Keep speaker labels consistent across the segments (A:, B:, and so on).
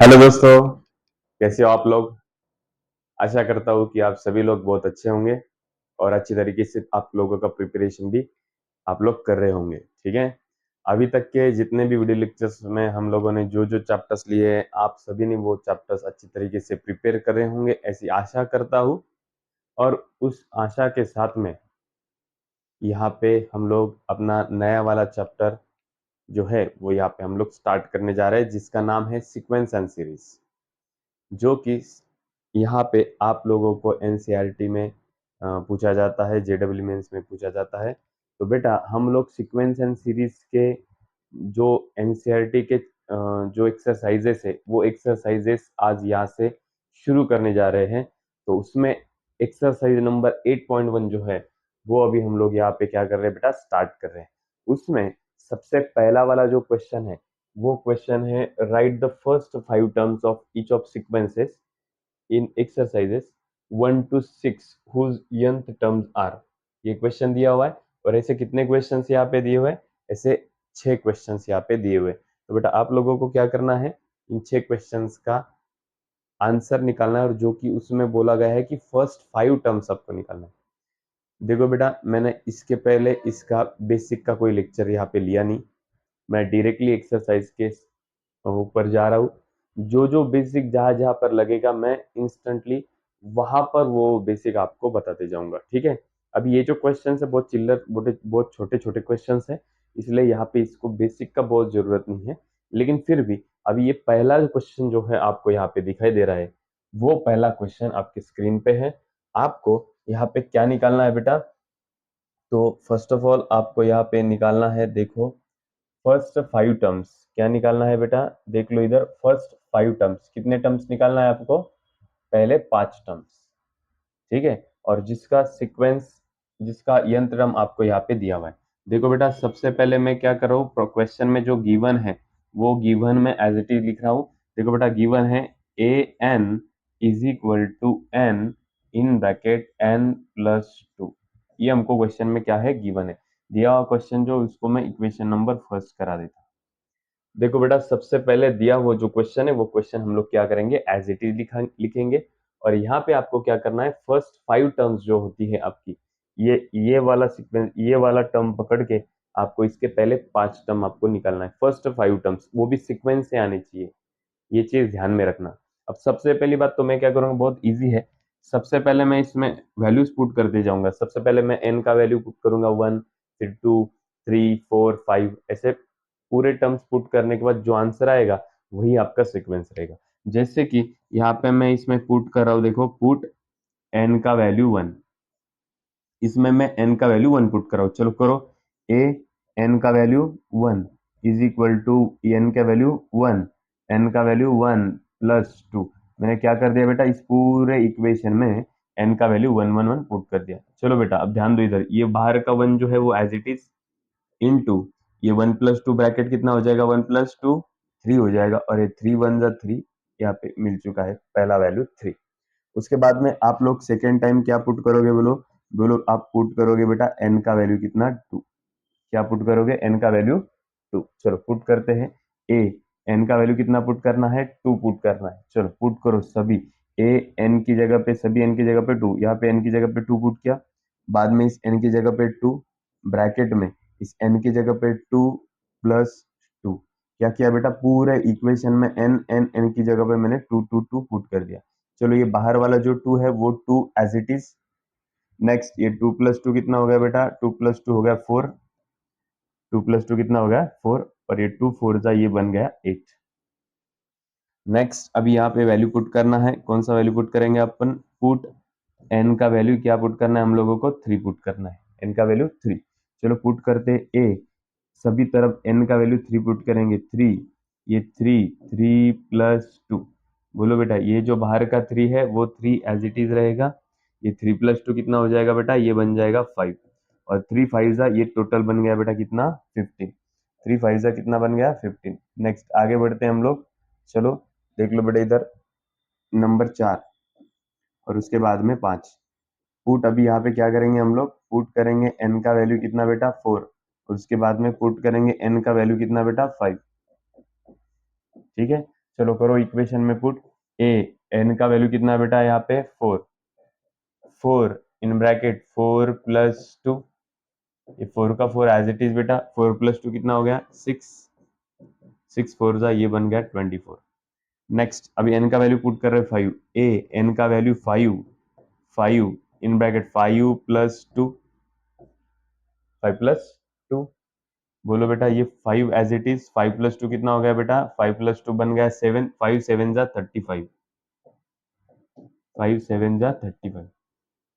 A: Hello दोस्तों, कैसे हो आप लोग। आशा करता हूँ कि आप सभी लोग बहुत अच्छे होंगे और अच्छी तरीके से आप लोगों का प्रिपरेशन भी आप लोग कर रहे होंगे। ठीक है, अभी तक के जितने भी वीडियो लेक्चर्स में हम लोगों ने जो जो चैप्टर्स लिए हैं, आप सभी ने वो चैप्टर्स अच्छी तरीके से प्रिपेयर कर रहे होंगे, ऐसी आशा करता हूँ। और उस आशा के साथ में यहाँ पे हम लोग अपना नया वाला चैप्टर जो है वो यहाँ पे हम लोग स्टार्ट करने जा रहे हैं, जिसका नाम है सीक्वेंस एंड सीरीज, जो कि यहाँ पे आप लोगों को एनसीईआरटी में पूछा जाता है, जेडब्ल्यू मेंस में पूछा जाता है। तो बेटा हम लोग सीक्वेंस एंड सीरीज के जो एनसीईआरटी के जो एक्सरसाइजेस है वो एक्सरसाइजेस आज यहाँ से शुरू करने जा रहे हैं। तो उसमें एक्सरसाइज नंबर 8.1 जो है वो अभी हम लोग यहाँ पे क्या कर रहे हैं बेटा, स्टार्ट कर रहे हैं। उसमें सबसे पहला वाला जो क्वेश्चन है वो क्वेश्चन है, right the first 5 terms of each of sequences in exercises 1 to 6 whose nth terms are। ये क्वेश्चन दिया हुआ है और ऐसे कितने क्वेश्चंस यहाँ पे दिए हुए हैं, ऐसे 6 क्वेश्चंस यहाँ पे दिए हुए हैं। तो बेटा आप लोगों को क्या करना है, इन 6 क्वेश्चंस का आंसर निकालना है और जो कि उसमें बोला गया है कि फर्स्ट 5 टर्म्स आपको निकालना है। देखो बेटा, मैंने इसके पहले इसका बेसिक का कोई लेक्चर यहाँ पे लिया नहीं, मैं डायरेक्टली एक्सरसाइज के ऊपर जा रहा हूँ। जो जो बेसिक जहां जहां पर लगेगा मैं इंस्टेंटली वहां पर वो बेसिक आपको बताते जाऊंगा। ठीक है, अब ये जो क्वेश्चन है बहुत चिल्लर बहुत छोटे छोटे क्वेश्चन है, इसलिए यहाँ पे इसको बेसिक का बहुत जरूरत नहीं है। लेकिन फिर भी अभी ये पहला क्वेश्चन जो है आपको यहाँ पे दिखाई दे रहा है, वो पहला क्वेश्चन आपकी स्क्रीन पे है। आपको यहाँ पे क्या निकालना है बेटा, तो फर्स्ट ऑफ ऑल आपको यहाँ पे निकालना है, देखो फर्स्ट 5 टर्म्स। क्या निकालना है बेटा, देख लो इधर, फर्स्ट 5 टर्म्स, कितने टर्म्स निकालना है आपको, पहले 5 टर्म्स। ठीक है, और जिसका सीक्वेंस, जिसका यंत्र टर्म आपको यहाँ पे दिया हुआ है। देखो बेटा सबसे पहले मैं क्या कर रहा हूँ, क्वेश्चन में जो गिवन है वो गिवन में एज इट इज लिख रहा हूँ। देखो बेटा गिवन है A N is equal to N in bracket n+2। ये हमको क्वेश्चन में क्या है, गिवन है। दिया हुआ क्वेश्चन जो, इसको मैं इक्वेशन नंबर फर्स्ट करा देता हूँ। देखो बेटा सबसे पहले दिया हुआ जो क्वेश्चन है वो क्वेश्चन हम लोग क्या करेंगे, एज इट इज लिखेंगे। और यहाँ पे आपको क्या करना है, फर्स्ट 5 टर्म्स जो होती है आपकी, ये वाला सीक्वेंस, ये वाला टर्म पकड़ के आपको इसके पहले 5 टर्म आपको निकालना है, फर्स्ट 5 टर्म्स, वो भी सीक्वेंस से आने चाहिए। ये चीज ध्यान में रखना। अब सबसे पहली बात तो मैं क्या करूंगा, बहुत इजी है। सबसे पहले मैं इसमें वैल्यूज पुट करते जाऊंगा। सबसे पहले मैं एन का वैल्यू पुट करूंगा 1, फिर 2, 3, 4, 5, ऐसे पूरे टर्म्स पुट करने के बाद जो आंसर आएगा वही आपका सीक्वेंस रहेगा। जैसे कि यहाँ पे मैं इसमें पुट कर रहा हूँ, देखो पुट एन का वैल्यू 1, इसमें मैं एन का वैल्यू 1 पुट कर रहा हूँ। चलो करो, ए एन का value 1 is equal to N का वैल्यू 1, एन का वैल्यू 1+2। मैंने क्या कर दिया बेटा, इस पूरे इक्वेशन में एन का वैल्यू 1 1 1 पुट कर दिया। चलो बेटा अब ध्यान दो इधर, ये बाहर का 1 जो है वो एज इट इज इनटू ये 1+2 ब्रैकेट कितना हो जाएगा, 1+2 3 हो जाएगा, और ये 3 1 3 यहाँ पे मिल चुका है पहला वैल्यू 3। उसके बाद में आप लोग सेकेंड टाइम क्या पुट करोगे, बोलो बोलो, आप पुट करोगे बेटा एन का वैल्यू कितना, 2। क्या पुट करोगे, एन का वैल्यू 2। चलो पुट करते हैं, ए एन का वैल्यू कितना पुट करना है, 2 पुट करना है। चलो पुट करो सभी, ए एन की जगह पे, सभी एन की जगह पे 2, यहाँ पे एन की जगह पे 2 पुट किया, बाद में इस एन की जगह पे 2, ब्रैकेट में इस एन की जगह पे 2+2। क्या किया बेटा, पूरे इक्वेशन में एन एन एन की जगह पे मैंने 2 2 2 पुट कर दिया। चलो ये बाहर वाला जो 2 है वो 2 एज इट इज। नेक्स्ट ये 2+2 कितना हो गया बेटा, 2+2 हो गया 4, 2+2 कितना हो गया 4, और ये 2 4 जा ये बन गया 8। नेक्स्ट अभी यहाँ पे वैल्यू पुट करना है, कौन सा वैल्यू पुट करेंगे अपन, पुट एन का वैल्यू क्या पुट करना है हम लोगों को, 3 पुट करना है, एन का वैल्यू 3। चलो पुट करते ए, सभी तरफ एन का वैल्यू 3 पुट करेंगे, 3, ये 3, 3+2। बोलो बेटा ये जो बाहर का 3 है वो 3 एज इट इज रहेगा, ये 3+2 कितना हो जाएगा बेटा, ये बन जाएगा 5, और 3 5 जा ये टोटल बन गया बेटा कितना, 15। 3 5 जा कितना बन गया, 15। नेक्स्ट आगे बढ़ते हैं हम लोग। चलो देख लो बेटा इधर, नंबर 4 और उसके बाद में 5 पुट। अभी यहाँ पे क्या करेंगे हम लोग, पुट करेंगे एन का वैल्यू कितना बेटा, 4, और उसके बाद में पुट करेंगे एन का वैल्यू कितना बेटा, 5। ठीक है, चलो करो इक्वेशन में पुट। ए एन का वैल्यू कितना है बेटा यहाँ पे 4, 4 इन ब्रैकेट 4 प्लस 2, ये 4 का 4 एज इट इज बेटा, 4 प्लस 2 कितना हो गया 6, 6 4 जा ये बन गया 24। नेक्स्ट अभी एन का वैल्यू पुट कर रहे 5, ए एन का value 5, 5 in bracket 5 plus 2, 5 plus 2, बोलो बेटा ये 5 एज इट इज, 5 प्लस 2 कितना हो गया बेटा, 5 प्लस 2 बन गया 7, 5 7 जा 35, 5 7 जा 35।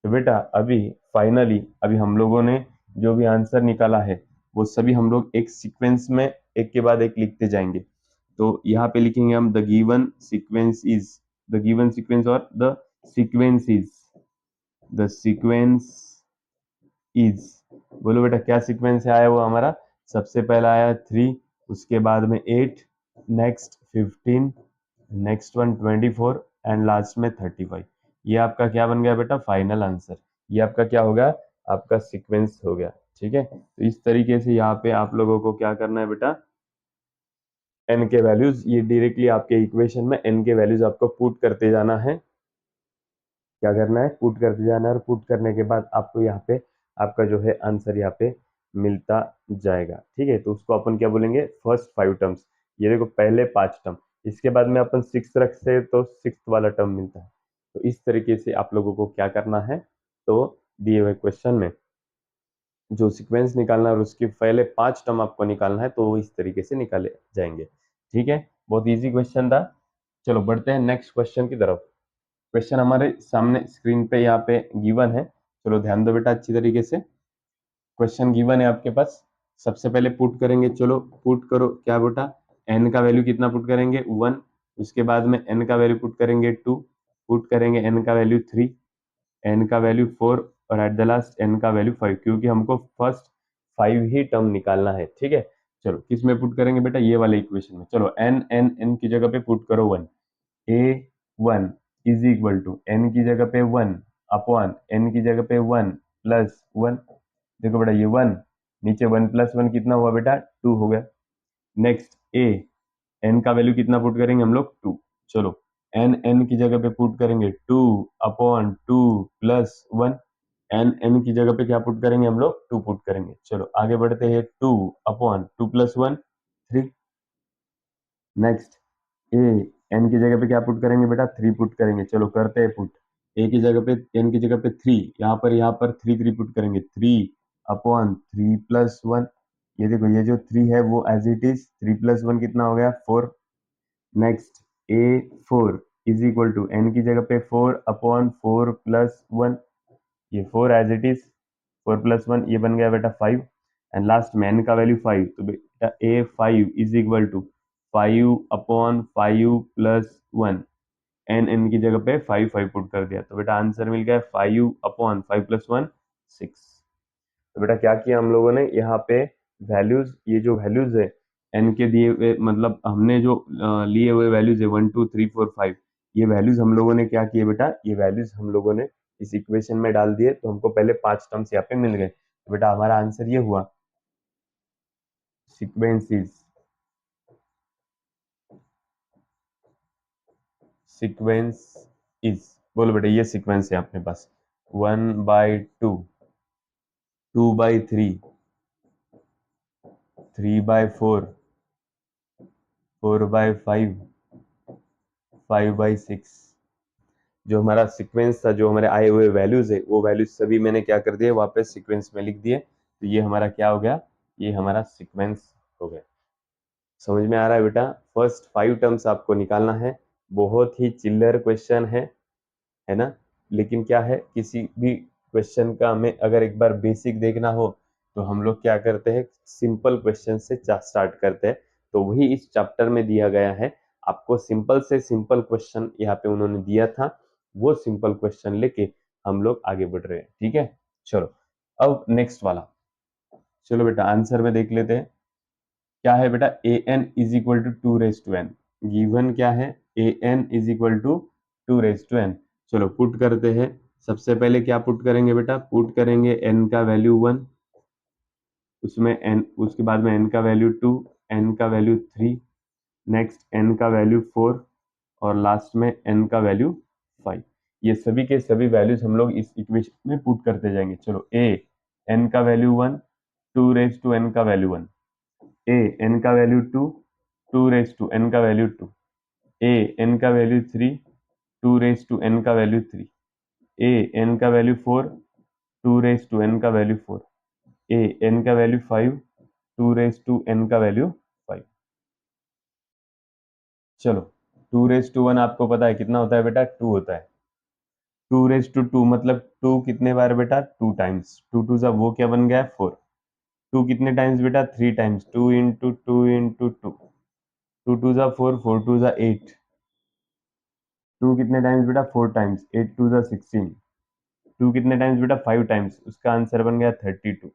A: तो बेटा अभी फाइनली अभी हम लोगों ने जो भी आंसर निकाला है वो सभी हम लोग एक सीक्वेंस में एक के बाद एक लिखते जाएंगे। तो यहाँ पे लिखेंगे हम the given sequence is, the given sequence और the sequence is, the sequence is, बोलो बेटा क्या सीक्वेंस है आया वो हमारा, सबसे पहला आया 3, उसके बाद में 8, next 15, next one 24 and last में 35। ये आपका क्या बन गया बेटा फाइनल आंसर, ये आपका क्या होगा, आपका सीक्वेंस हो गया। ठीक है, तो इस तरीके से यहाँ पे आप लोगों को क्या करना है बेटा, एन के वैल्यूज ये डायरेक्टली आपके इक्वेशन में एन के वैल्यूज आपको पुट करते जाना है। क्या करना है, पुट करते जाना है, और पुट करने के बाद आपको यहाँ पे आपका जो है आंसर यहाँ पे मिलता जाएगा। ठीक है, तो उसको अपन क्या बोलेंगे, फर्स्ट 5 टर्म्स। ये देखो पहले 5 टर्म, इसके बाद में अपन 6 रखते तो 6 वाला टर्म मिलता है। तो इस तरीके से आप लोगों को क्या करना है, तो दिए हुए क्वेश्चन में जो सीक्वेंस निकालना है और उसके पहले 5 टर्म आपको निकालना है, तो इस तरीके से निकाले जाएंगे। ठीक है, बहुत इजी क्वेश्चन था। चलो बढ़ते हैं नेक्स्ट क्वेश्चन की तरफ। क्वेश्चन हमारे सामने स्क्रीन पे यहाँ पे गिवन है, चलो ध्यान दो बेटा अच्छी तरीके से। क्वेश्चन गिवन है आपके पास, सबसे पहले पुट करेंगे, चलो पुट करो क्या बेटा, एन का वैल्यू कितना पुट करेंगे 1, उसके बाद में एन का वैल्यू पुट करेंगे 2, पुट करेंगे एन का वैल्यू 3, एन का वैल्यू 4 और एट द लास्ट एन का वैल्यू 5, क्योंकि हमको फर्स्ट 5 ही टर्म निकालना है। ठीक है, चलो किस में पुट करेंगे बेटा, ये वाले इक्वेशन में। चलो एन एन एन की जगह पे पुट करो 1, ए 1 इज इक्वल टू एन की जगह पे 1 अपॉन एन की जगह पे 1 प्लस 1। देखो बेटा ये 1 नीचे 1 प्लस 1 कितना हुआ बेटा 2 हो गया। नेक्स्ट ए एन का वैल्यू कितना पुट करेंगे हम लोग 2, चलो एन एन की जगह पे पुट करेंगे 2 अपॉन 2 प्लस 1, एन एन की जगह पे क्या पुट करेंगे हम लोग 2 पुट करेंगे। चलो आगे बढ़ते हैं 2 upon 2 plus 1 3। Next A N की जगह पे क्या पुट करेंगे बेटा 3 पुट करेंगे। चलो करते हैं पुट, ए की जगह पे एन की जगह पे 3, यहाँ पर 3 3 पुट करेंगे 3 अपॉन 3 प्लस 1। ये देखो ये जो 3 है वो एज इट इज, 3 प्लस 1 कितना हो गया 4। Next A 4 is equal to N की जगह पे 4 अपॉन 4 प्लस 1, ये 4 एज इट इज, 4 प्लस 1 ये बन गया बेटा 5 एंड लास्ट में एन का वैल्यू 5, तो बेटा A 5 is equal to 5 upon 5 plus 1, N N की जगह पे 5 5 पुट कर दिया, तो बेटा आंसर मिल गया 5 अपॉन 5 प्लस 1 6। तो बेटा क्या किया हम लोगों ने यहाँ पे वैल्यूज, ये जो वैल्यूज है एन के दिए हुए, मतलब हमने जो लिए हुए वैल्यूज है 1 2 3 4 5, ये वैल्यूज हम लोगों ने क्या किए बेटा, ये वैल्यूज हम लोगों ने इस इक्वेशन में डाल दिए, तो हमको पहले 5 टर्म्स यहाँ पे मिल गए। तो बेटा हमारा आंसर ये हुआ, सीक्वेंसेस, सीक्वेंस इज, बोलो बेटा ये सीक्वेंस है अपने पास 1/2, 2/3, 3/4, 4/5, 5/6। जो हमारा सीक्वेंस था, जो हमारे आए हुए वैल्यूज है, वो वैल्यूज सभी मैंने क्या कर दिए वापस सीक्वेंस में लिख दिए, तो ये हमारा क्या हो गया, ये हमारा सीक्वेंस हो गया। समझ में आ रहा है बेटा, फर्स्ट 5 टर्म्स आपको निकालना है, बहुत ही चिल्लर क्वेश्चन है ना। लेकिन क्या है, किसी भी क्वेश्चन का हमें अगर एक बार बेसिक देखना हो तो हम लोग क्या करते हैं, सिंपल क्वेश्चन से स्टार्ट करते हैं, तो वही इस चैप्टर में दिया गया है। आपको सिंपल से सिंपल क्वेश्चन यहाँ पे उन्होंने दिया था, वो सिंपल क्वेश्चन लेके हम लोग आगे बढ़ रहे हैं। ठीक है, चलो अब नेक्स्ट वाला, चलो बेटा आंसर में देख लेते हैं क्या है बेटा, A N is equal to 2 raise to N, given क्या है, A N is equal to 2 raise to N. चलो पुट करते हैं, सबसे पहले क्या पुट करेंगे बेटा, पुट करेंगे एन का वैल्यू 1, उसमें एन, उसके बाद में एन का वैल्यू 2, एन का वैल्यू 3, नेक्स्ट n का वैल्यू 4 और लास्ट में n का वैल्यू 5। ये सभी के सभी वैल्यूज हम लोग इस इक्वेशन में पुट करते जाएंगे। चलो a n का वैल्यू 1, 2 रेज टू n का वैल्यू 1, a n का वैल्यू 2, 2 रेज टू n का वैल्यू 2, a n का वैल्यू 3, 2 रेज टू n का वैल्यू 3, a n का वैल्यू 4, 2 रेज टू n का वैल्यू 4, a n का वैल्यू 5, 2 रेज टू n का value 5। चलो 2 रेज टू 1 आपको पता है कितना होता है बेटा, 2 होता है। 2 रेज टू 2 मतलब 2 कितने बार बेटा, 2 टाइम्स। 2 टू सा वो क्या बन गया, 4। 2 कितने टाइम्स बेटा, 3 टाइम्स। 2 इंटू 2 इंटू 2, 2 टू सा 4, 4 टू सा 8। 2 कितने टाइम्स बेटा, 4 टाइम्स। 8 टू सा 16। 2 कितने टाइम्स बेटा, 5 टाइम्स। उसका आंसर बन गया 32।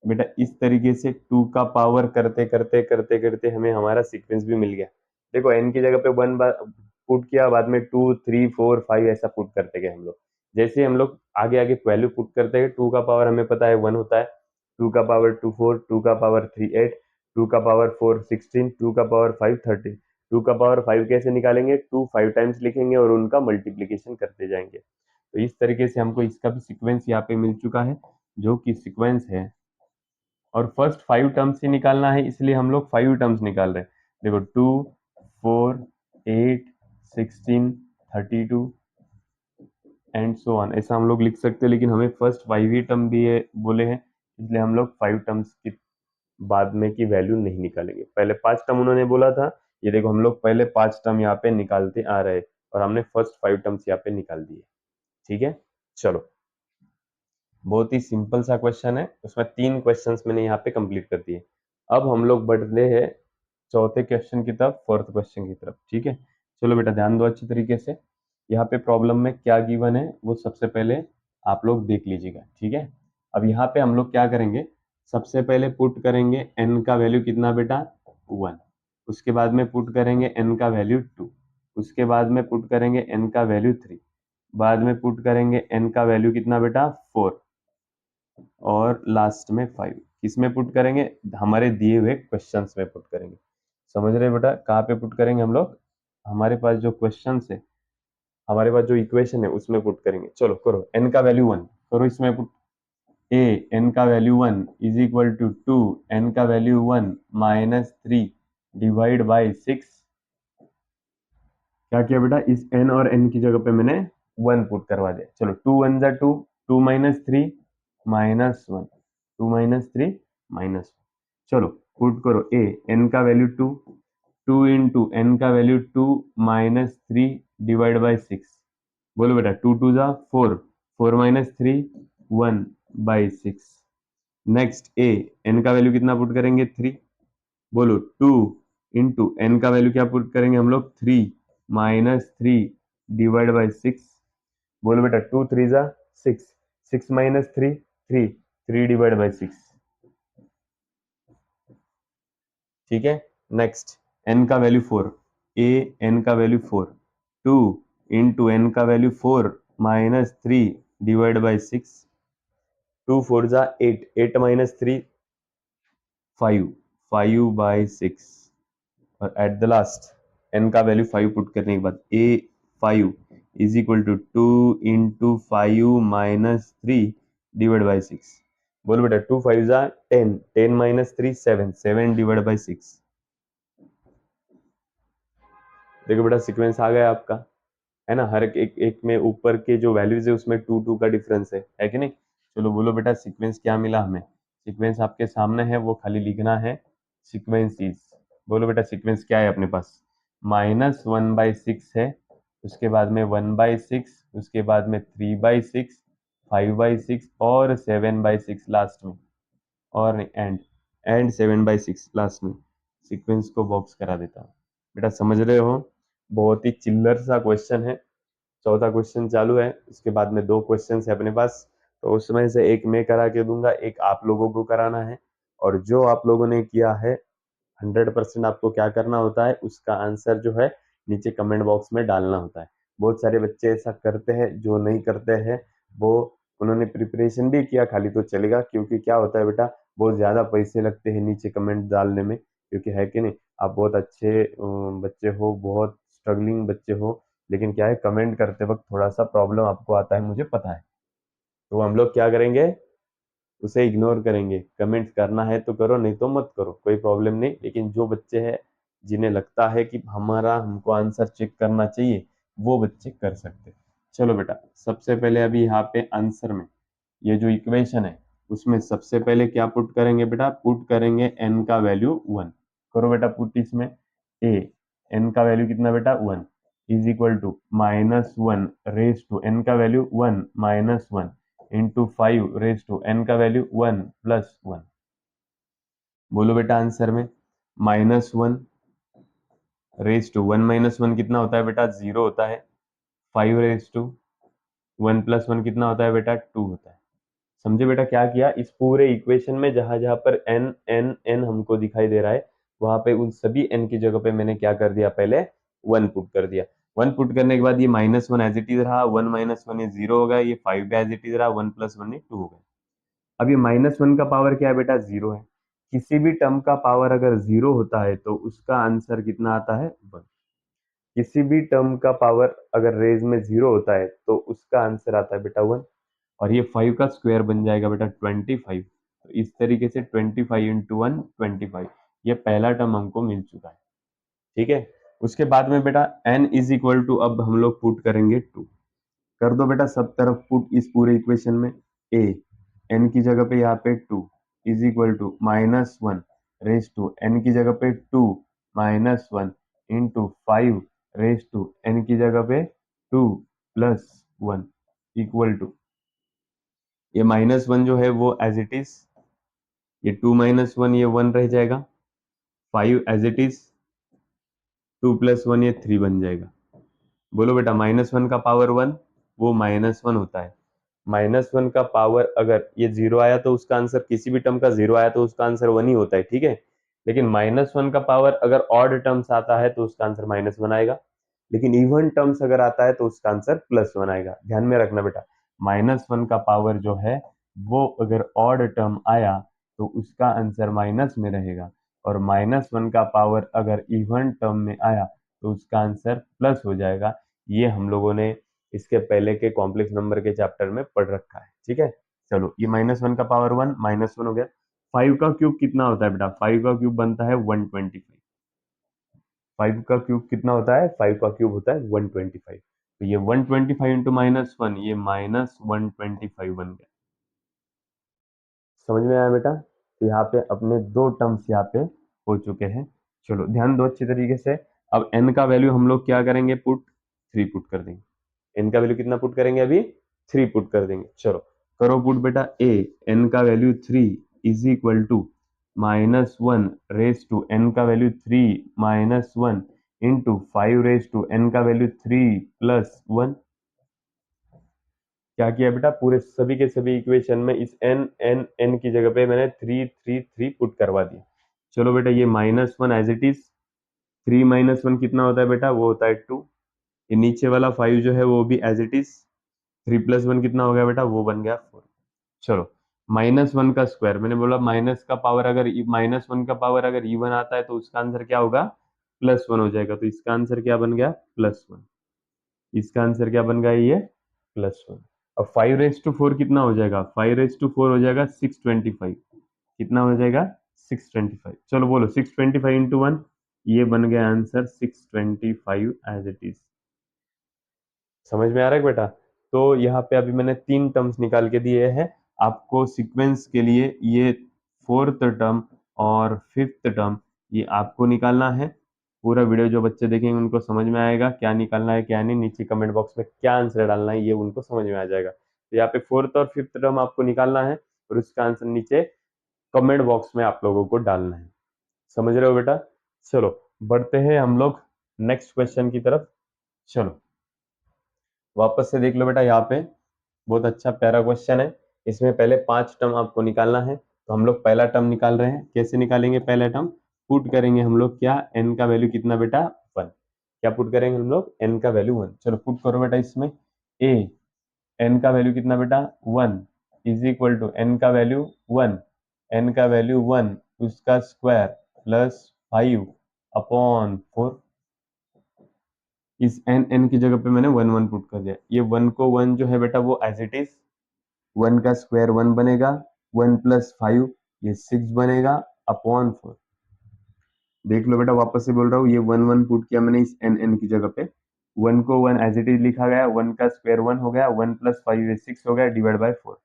A: बेटा इस तरीके से 2 का पावर करते करते करते करते हमें हमारा सीक्वेंस भी मिल गया। देखो n की जगह पे 1 बार पुट किया, बाद में 2, 3, 4, 5 ऐसा पुट करते गए हम लोग। जैसे हम लोग आगे आगे वैल्यू पुट करते गए, 2 का पावर हमें पता है 1 होता है, 2 का पावर 2 4, 2 का पावर 3 8, 2 का पावर 4 16, 2 का पावर 5 13। 2 का पावर 5 कैसे निकालेंगे, 2 5 टाइम्स लिखेंगे और उनका मल्टीप्लीकेशन करते जाएंगे। तो इस तरीके से हमको इसका भी सीक्वेंस यहाँ पे मिल चुका है, जो कि सीक्वेंस है। और फर्स्ट 5 टर्म्स ही निकालना है, इसलिए हम लोग 5 टर्म्स निकाल रहे हैं। देखो 2 4 8 16 32 एंड सो ऑन, ऐसा हम लोग लिख सकते हैं, लेकिन हमें फर्स्ट 5 ही टर्म भी है बोले हैं, इसलिए हम लोग 5 टर्म्स की बाद में की वैल्यू नहीं निकालेंगे। पहले 5 टर्म उन्होंने बोला था, ये देखो हम लोग पहले 5 टर्म यहाँ पे निकालते आ रहे हैं और हमने फर्स्ट 5 टर्म्स यहाँ पे निकाल दिए। ठीक है, चलो बहुत ही सिंपल सा क्वेश्चन है, उसमें 3 क्वेश्चंस मैंने यहाँ पे कंप्लीट कर दिए। अब हम लोग बढ़ रहे हैं चौथे क्वेश्चन की तरफ, फोर्थ क्वेश्चन की तरफ। ठीक है, चलो बेटा ध्यान दो अच्छी तरीके से। यहाँ पे प्रॉब्लम में क्या गिवन है वो सबसे पहले आप लोग देख लीजिएगा। ठीक है, अब यहाँ पे हम लोग क्या करेंगे, सबसे पहले पुट करेंगे n का वैल्यू कितना बेटा, 1। उसके बाद में पुट करेंगे n का वैल्यू 2। उसके बाद में पुट करेंगे n का वैल्यू 3। बाद में पुट करेंगे n का वैल्यू कितना बेटा, 4। और लास्ट में 5। किसमें पुट करेंगे, हमारे दिए हुए क्वेश्चंस में पुट करेंगे। समझ रहे बेटा, कहाँ पे पुट करेंगे हम लोग, हमारे पास जो क्वेश्चंस है, हमारे पास जो इक्वेशन है उसमें पुट करेंगे। चलो करो, n का वैल्यू 1 करो इसमें पुट। a n का value 1 is equal to 2 n का वैल्यू 1 माइनस 3 डिवाइड बाई 6। क्या किया बेटा, इस n और n की जगह पे मैंने 1 पुट करवा दिया। चलो 2 1 जा 2, 2 माइनस 3 माइनस 1, 2 माइनस 3 माइनस 1। चलो पुट करो, a n का वैल्यू 2, 2 इंटू n का वैल्यू 2 माइनस 3 डिवाइड बाई 6। बोलो बेटा 2 2 जा 4, 4 minus 3 1 by 6। Next a n का वैल्यू कितना पुट करेंगे, 3। बोलो 2 इंटू n का वैल्यू क्या पुट करेंगे हम लोग, 3 माइनस 3 डिवाइड बाई 6। बोलो बेटा 2 3 जा 6, 6 माइनस 3 3, 3 डिवाइड बाई 6। ठीक है, नेक्स्ट n का वैल्यू 4, a n का वैल्यू 4, 2 इंटू n का वैल्यू 4 माइनस 3 डिवाइड बाई 6। 2 4 जा 8, 8 माइनस 3 5, 5 बाई 6। और एट द लास्ट n का वैल्यू 5 पुट करने के बाद a 5 is equal to 2 into 5 minus 3 divide by 6। बोलो बेटा 2 5 जा 10, 10 माइनस 3 7, 7 डिवाइड बाई 6। देखो बेटा सीक्वेंस आ गया आपका, है ना। हर एक में ऊपर के जो वैल्यूज है उसमें 2 2 का डिफरेंस है कि नहीं। चलो बोलो बेटा सीक्वेंस क्या मिला हमें, सीक्वेंस आपके सामने है, वो खाली लिखना है, सीक्वेंस इज। बोलो बेटा सीक्वेंस क्या है अपने पास, -1/6 है, उसके बाद में 1/6, उसके बाद में 3/6, 5/6 और 7/6 लास्ट में, और एंड 7/6 लास्ट में। सीक्वेंस को बॉक्स करा देता हूँ। बेटा समझ रहे हो, बहुत ही चिल्लर सा क्वेश्चन है। चौथा क्वेश्चन चालू है, उसके बाद में 2 क्वेश्चन है अपने पास, तो उसमें से एक मैं करा के दूंगा, एक आप लोगों को कराना है। और जो आप लोगों ने किया है 100% आपको क्या करना होता है, उसका आंसर जो है नीचे कमेंट बॉक्स में डालना होता है। बहुत सारे बच्चे ऐसा करते हैं, जो नहीं करते हैं वो, उन्होंने प्रिपरेशन भी किया खाली तो चलेगा, क्योंकि क्या होता है बेटा, बहुत ज्यादा पैसे लगते हैं नीचे कमेंट डालने में, क्योंकि है कि नहीं, आप बहुत अच्छे बच्चे हो, बहुत स्ट्रगलिंग बच्चे हो, लेकिन क्या है, कमेंट करते वक्त थोड़ा सा प्रॉब्लम आपको आता है, मुझे पता है। तो हम लोग क्या करेंगे, उसे इग्नोर करेंगे। कमेंट करना है तो करो, नहीं तो मत करो, कोई प्रॉब्लम नहीं। लेकिन जो बच्चे हैं जिन्हें लगता है कि हमको आंसर चेक करना चाहिए, वो बच्चे कर सकते हैं। चलो बेटा, सबसे पहले अभी यहाँ पे आंसर में ये जो इक्वेशन है उसमें सबसे पहले क्या पुट करेंगे बेटा, पुट करेंगे n का वैल्यू 1। करो बेटा पुट इसमें। a, n का वैल्यू कितना बेटा 1 is equal to -1 raise to n का value 1 -1 into 5 raise to n का वैल्यू 1 +1। बोलो बेटा आंसर में, -1 रेज टू 1 -1 कितना होता है बेटा, 0 होता है। 5 रेज टू 1 +1 कितना होता है बेटा, 2 होता है। समझे बेटा क्या किया, इस पूरे इक्वेशन में जहां जहां पर n n n हमको दिखाई दे रहा है, वहां पे उन सभी n की जगह पे मैंने क्या कर दिया, पहले 1 पुट कर दिया। 1 पुट करने के बाद ये -1 एज इट इज रहा, 1 -1 ये 0 होगा, ये 5 भी एज इट इज रहा, 1 +1 ये 2 हो गया। अब ये -1 का पावर क्या है बेटा, 0 है। किसी भी टर्म का पावर अगर 0 होता है तो उसका आंसर कितना आता है, 1। किसी भी टर्म का पावर अगर रेज में 0 होता है तो उसका आंसर आता है बेटा 1। और ये 5 का स्क्वायर बन जाएगा बेटा 25। तो इस तरीके से 25 इंटू 1 25, ये पहला टर्म हमको मिल चुका है। ठीक है, उसके बाद में बेटा n इज इक्वल टू, अब हम लोग पुट करेंगे 2। कर दो बेटा सब तरफ पुट इस पूरे इक्वेशन में। a, n की जगह पे यहाँ पे 2 is equal to -1 raise to n की जगह पे 2 -1 इंटू 5 रेज टू n की जगह पे 2 +1 इक्वल टू, ये -1 जो है वो एज इट इज, ये 2 -1 ये 1 रह जाएगा, 5 एज इट इज, 2 +1 ये 3 बन जाएगा। बोलो बेटा -1 का पावर 1 वो -1 होता है। -1 का पावर अगर ये 0 आया तो उसका आंसर, किसी भी टर्म का 0 आया तो उसका आंसर 1 ही होता है, ठीक है। लेकिन -1 का पावर अगर ऑड टर्म्स आता है तो उसका आंसर -1 आएगा। लेकिन इवन टर्म्स अगर आता है तो उसका आंसर +1 आएगा। ध्यान में रखना बेटा, -1 का पावर जो है वो अगर ऑड टर्म आया तो उसका आंसर माइनस में रहेगा, और -1 का पावर अगर इवन टर्म में आया तो उसका आंसर प्लस हो जाएगा। ये हम लोगों ने इसके पहले के कॉम्प्लेक्स नंबर के चैप्टर में पढ़ रखा है, ठीक है। चलो, ये -1 का पावर 1 -1 हो गया। 5 का क्यूब कितना होता है बेटा, 5 का क्यूब बनता है 125। 5 का क्यूब कितना होता है, 5 का क्यूब होता है 125। तो ये 125 इंटू -1, ये -125 बन गया। समझ में आया बेटा, तो यहाँ पे अपने दो टर्म्स यहाँ पे हो चुके हैं। चलो ध्यान दो अच्छी तरीके से। अब n का वैल्यू हम लोग क्या करेंगे, पुट 3 पुट कर देंगे। n का वैल्यू कितना पुट करेंगे, अभी 3 पुट कर देंगे। चलो करो पुट बेटा। a, n का value 3 is equal to -1 raise to n का value 3 -1 into 5 raise to n का वैल्यू 3 +1। क्या किया बेटा, पूरे सभी के सभी इक्वेशन में इस n n n की जगह पे मैंने 3 3 3 पुट करवा दिया। चलो बेटा, ये -1 एज इट इज, 3 -1 कितना होता है बेटा, वो होता है 2। ये नीचे वाला 5 जो है वो भी एज इट इज, 3 +1 कितना हो गया बेटा, वो बन गया 4। चलो, -1 का स्क्वायर, मैंने बोला माइनस का पावर अगर -1 का पावर अगर इवन आता है तो उसका आंसर क्या होगा, +1 हो जाएगा। तो इसका आंसर क्या बन गया, +1। इसका आंसर क्या बन गया, ये +1। अब 5 रेज टू 4 कितना हो जाएगा, 5 रेज टू 4 हो जाएगा 625। कितना हो जाएगा, 625। चलो बोलो 625 इंटू 1, ये बन गया आंसर 625 एज इट इज। समझ में आ रहा है बेटा। तो यहाँ पे अभी मैंने 3 टर्म्स निकाल के दिए हैं आपको सीक्वेंस के लिए। ये 4th टर्म और 5th टर्म ये आपको निकालना है। पूरा वीडियो जो बच्चे देखेंगे उनको समझ में आएगा क्या निकालना है क्या नहीं, नीचे कमेंट बॉक्स में क्या आंसर डालना है ये उनको समझ में आ जाएगा। तो यहाँ पे 4th और 5th टर्म आपको निकालना है और उसका आंसर नीचे कमेंट बॉक्स में आप लोगों को डालना है। समझ रहे हो बेटा। चलो बढ़ते हैं हम लोग नेक्स्ट क्वेश्चन की तरफ। चलो वापस से देख लो बेटा, यहाँ पे बहुत अच्छा प्यारा क्वेश्चन है। इसमें पहले 5 टर्म आपको निकालना है। तो हम लोग पहला टर्म निकाल रहे हैं। कैसे निकालेंगे पहला टर्म, पुट करेंगे हम लोग क्या, n का वैल्यू कितना बेटा, 1। क्या पुट करेंगे हम लोग, n का वैल्यू 1। चलो पुट करो बेटा इसमें। a, n का वैल्यू कितना बेटा, 1 इज इक्वल टू n का वैल्यू 1, n का वैल्यू 1 उसका स्क्वायर 5/4, इस n की जगह पे मैंने 1 1 पुट कर दिया। ये 1 को 1 जो है बेटा वो एज इट इज, 1 का स्क्वायर 1 बनेगा, 1 + 5 ये 6 बनेगा अपॉन 4। देख लो बेटा, वापस से बोल रहा हूँ, ये 1 1 पुट किया मैंने इस n की जगह पे, 1 को 1 एज इट इज लिखा गया, 1 का स्क्वायर 1 हो गया, 1 + 5 ये 6 हो गया, डिवाइड बाय 4।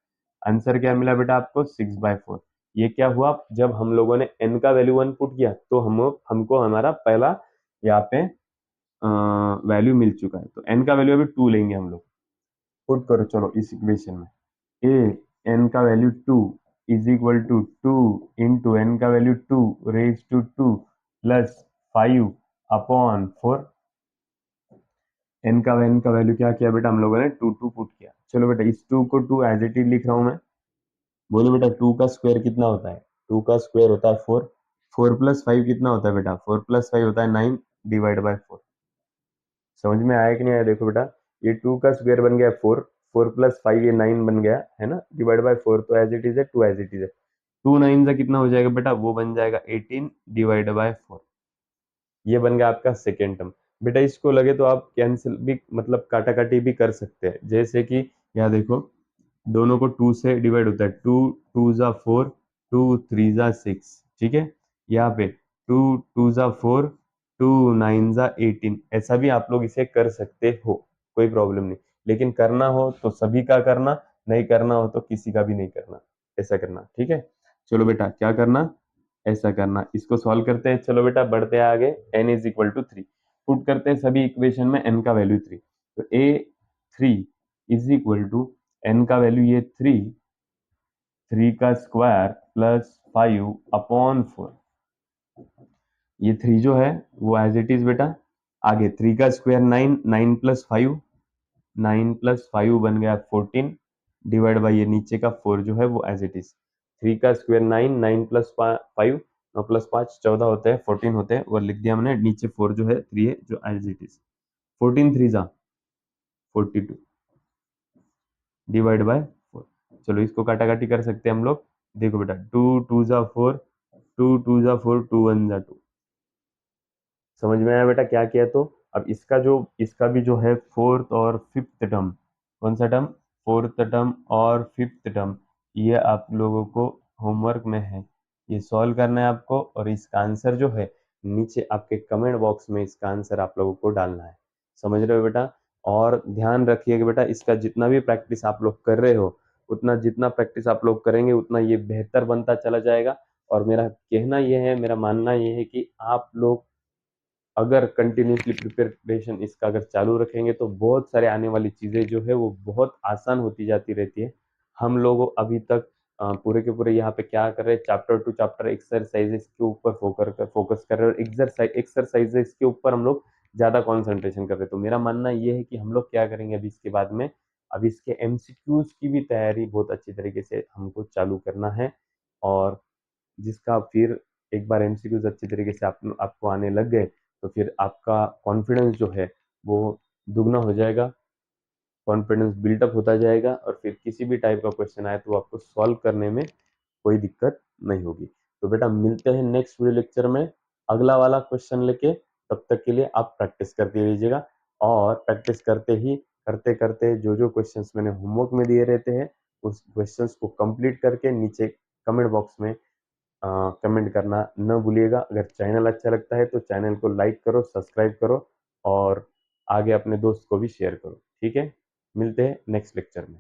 A: आंसर क्या मिला बेटा आपको? 6/4। ये क्या हुआ? जब हम लोगों ने n का वैल्यू 1 पुट किया तो हमको हमारा पहला यहाँ पे वैल्यू मिल चुका है। तो n का वैल्यू अभी 2 लेंगे हम लोग। पुट करो चलो इस इक्वेशन में, ए n का value 2 is equal to 2 into n का value 2 raise to 2 plus 5/4। n का वैल्यू क्या किया बेटा हम लोगों ने? 2 2 पुट किया। चलो बेटा इस 2 को 2 एज इट इज लिख रहा हूं मैं। बोलो बेटा 2 का स्क्वायर कितना होता है? 2 का स्क्वायर होता है 4। 4 + 5 कितना होता है बेटा? 4 + 5 होता है 9, डिवाइड बाय 4। समझ में आया कि नहीं आया? देखो बेटा, ये 2 का स्क्वायर बन गया 4, 4 + 5 ये 9 बन गया है ना, डिवाइड बाय 4। तो एज इट इज है 2 एज इट इज है। 2 9 का कितना हो जाएगा बेटा? वो बन जाएगा 18 डिवाइड बाय 4। ये बन गया आपका सेकेंड टर्म। बेटा इसको लगे तो आप कैंसिल भी, मतलब काटा काटी भी कर सकते हैं। जैसे कि यहाँ देखो, दोनों को 2 से डिवाइड होता है, 2 2 ज़ा 4, 2 3 ज़ा 6, ठीक है। यहाँ पे 2 2 ज़ा 4, 2 9 ज़ा 18, ऐसा भी आप लोग इसे कर सकते हो, कोई प्रॉब्लम नहीं। लेकिन करना हो तो सभी का करना, नहीं करना हो तो किसी का भी नहीं करना, ऐसा करना, ठीक है। चलो बेटा क्या करना, ऐसा करना। इसको सॉल्व करते हैं। चलो बेटा बढ़ते हैं आगे। n is equal to 3 put करते हैं सभी इक्वेशन में, n का वैल्यू 3। तो a3 is equal to, n का वैल्यू ये 3, 3 का स्क्वायर प्लस 5/4। ये 3 जो है वो एज इट इज बेटा, आगे 3 का स्क्वायर 9, 9 + 5, 9 + 5 बन गया 14, डिवाइड बाई ये नीचे का 4 जो है वो एज इट इज। 3 का स्क्वायर 9, 9 + 5, 9 + 5 14 होते हैं, 14 होते हैं, और लिख दिया मैंने, नीचे 4 जो है 3 है जो एज इट इज। 14 3 जा 42 डिवाइड बाय 4। चलो इसको काटा काटी कर सकते हैं हम लोग। देखो बेटा 2 2 जा 4, 2 2 जा 4, 2 1 जा 2। समझ में आया बेटा क्या किया? तो अब इसका भी जो है फोर्थ और फिफ्थ टर्म, कौन सा टर्म? फोर्थ टर्म और फिफ्थ टर्म, ये आप लोगों को होमवर्क में है, ये सॉल्व करना है आपको। और इसका आंसर जो है नीचे आपके कमेंट बॉक्स में इसका आंसर आप लोगों को डालना है। समझ रहे हो बेटा? और ध्यान रखिएगा बेटा, इसका जितना भी प्रैक्टिस आप लोग कर रहे हो, उतना जितना प्रैक्टिस आप लोग करेंगे उतना ये बेहतर बनता चला जाएगा। और मेरा कहना ये है, मेरा मानना ये है कि आप लोग अगर कंटिन्यूसली प्रिपरेशन इसका अगर चालू रखेंगे तो बहुत सारे आने वाली चीज़ें जो है वो बहुत आसान होती जाती रहती है। हम लोग अभी तक पूरे के पूरे यहाँ पे क्या कर रहे हैं, चैप्टर टू चैप्टर एक्सरसाइजेस के ऊपर फोकस कर रहे हैं, और एक्सरसाइजेस के ऊपर हम लोग ज़्यादा कॉन्सेंट्रेशन कर रहे हैं। तो मेरा मानना ये है कि हम लोग क्या करेंगे अभी इसके बाद में, अभी इसके एमसीक्यूज की भी तैयारी बहुत अच्छी तरीके से हमको चालू करना है। और जिसका फिर एक बार एमसीक्यूज अच्छी तरीके से आपको आने लग गए तो फिर आपका कॉन्फिडेंस जो है वो दुगना हो जाएगा, कॉन्फिडेंस बिल्टअप होता जाएगा, और फिर किसी भी टाइप का क्वेश्चन आए तो आपको सॉल्व करने में कोई दिक्कत नहीं होगी। तो बेटा मिलते हैं नेक्स्ट वीडियो लेक्चर में अगला वाला क्वेश्चन लेके। तब तक के लिए आप प्रैक्टिस करते रहिएगा, और प्रैक्टिस करते ही करते करते जो जो क्वेश्चंस मैंने होमवर्क में दिए रहते हैं उस क्वेश्चंस को कंप्लीट करके नीचे कमेंट बॉक्स में कमेंट करना न भूलिएगा। अगर चैनल अच्छा लगता है तो चैनल को लाइक करो, सब्सक्राइब करो, और आगे अपने दोस्त को भी शेयर करो। ठीक है, मिलते हैं नेक्स्ट लेक्चर में।